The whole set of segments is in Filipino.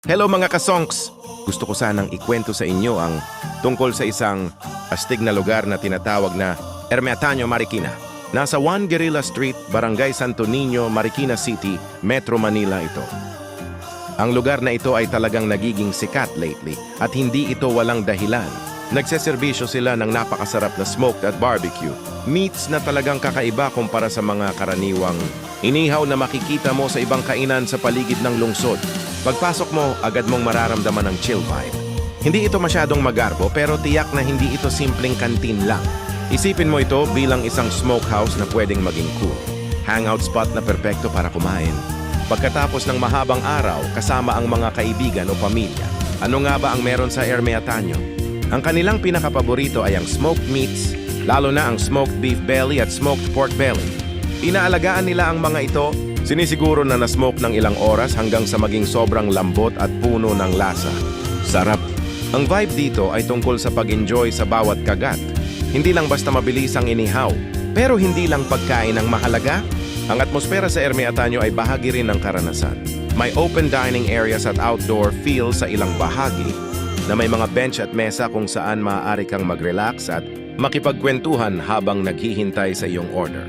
Hello mga kasonks! Gusto ko sanang ikwento sa inyo ang tungkol sa isang astig na lugar na tinatawag na Ermitaño, Marikina. Nasa Juan Guerrilla Street, Barangay Santo Niño, Marikina City, Metro Manila ito. Ang lugar na ito ay talagang nagiging sikat lately at hindi ito walang dahilan. Nagseserbisyo sila ng napakasarap na smoked at barbecue. Meats na talagang kakaiba kumpara sa mga karaniwang inihaw na makikita mo sa ibang kainan sa paligid ng lungsod. Pagpasok mo, agad mong mararamdaman ang chill vibe. Hindi ito masyadong magarbo pero tiyak na hindi ito simpleng kantin lang. Isipin mo ito bilang isang smokehouse na pwedeng maging cool. Hangout spot na perpekto para kumain. Pagkatapos ng mahabang araw, kasama ang mga kaibigan o pamilya. Ano nga ba ang meron sa Ermitaño? Ang kanilang pinakapaborito ay ang smoked meats, lalo na ang smoked beef belly at smoked pork belly. Inaalagaan nila ang mga ito, sinisiguro na na-smoke ng ilang oras hanggang sa maging sobrang lambot at puno ng lasa. Sarap! Ang vibe dito ay tungkol sa pag-enjoy sa bawat kagat. Hindi lang basta mabilis ang inihaw, pero hindi lang pagkain ang mahalaga. Ang atmosfera sa Ermitaño ay bahagi rin ng karanasan. May open dining areas at outdoor feel sa ilang bahagi na may mga bench at mesa kung saan maaari kang mag-relax at makipagkwentuhan habang naghihintay sa iyong order.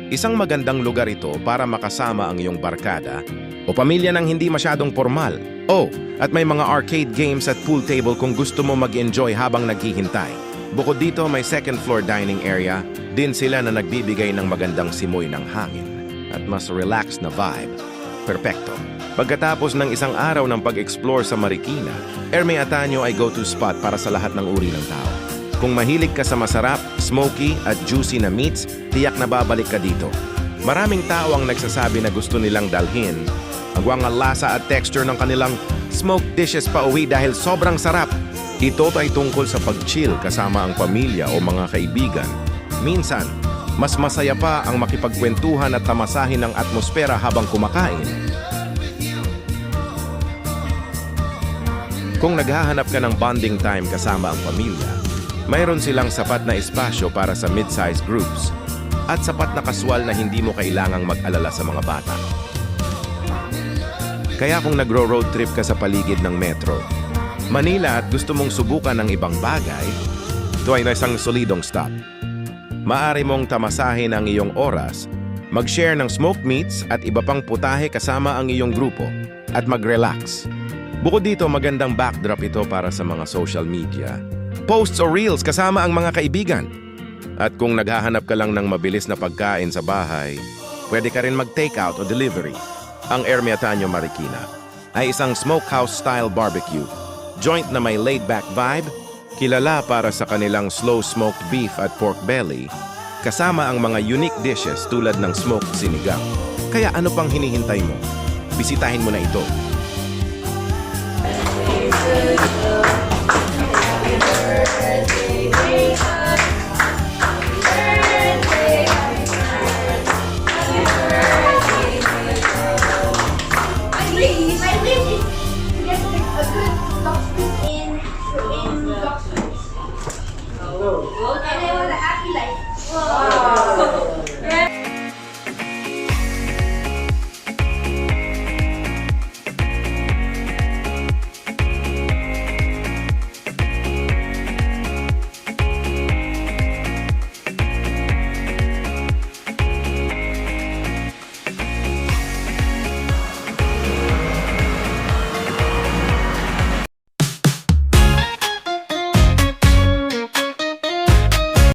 Isang magandang lugar ito para makasama ang iyong barkada o pamilya ng hindi masyadong formal. Oh, at may mga arcade games at pool table kung gusto mo mag-enjoy habang naghihintay. Bukod dito, may second floor dining area din sila na nagbibigay ng magandang simoy ng hangin at mas relaxed na vibe. Perpekto. Pagkatapos ng isang araw ng pag-explore sa Marikina, Ermitaño ay go-to spot para sa lahat ng uri ng tao. Kung mahilig ka sa masarap, smoky at juicy na meats, tiyak na babalik ka dito. Maraming tao ang nagsasabi na gusto nilang dalhin ang mga lasa at texture ng kanilang smoked dishes pa uwi dahil sobrang sarap. Ito ay tungkol sa pag-chill kasama ang pamilya o mga kaibigan. Minsan, mas masaya pa ang makipagkwentuhan at tamasahin ng atmosfera habang kumakain. Kung naghahanap ka ng bonding time kasama ang pamilya, mayroon silang sapat na espasyo para sa mid-size groups at sapat na kaswal na hindi mo kailangang mag-alala sa mga bata. Kaya kung nagro-road trip ka sa paligid ng Metro Manila at gusto mong subukan ng ibang bagay, ito ay isang solidong stop. Maaari mong tamasahin ang iyong oras, mag-share ng smoked meats at iba pang putahe kasama ang iyong grupo at mag-relax. Bukod dito, magandang backdrop ito para sa mga social media. Posts o reels kasama ang mga kaibigan. At kung naghahanap ka lang ng mabilis na pagkain sa bahay, pwede ka rin mag-takeout o delivery. Ang Ermitaño Marikina ay isang smokehouse-style barbecue, joint na may laid-back vibe, kilala para sa kanilang slow-smoked beef at pork belly, kasama ang mga unique dishes tulad ng smoked sinigang. Kaya ano pang hinihintay mo? Bisitahin mo na ito.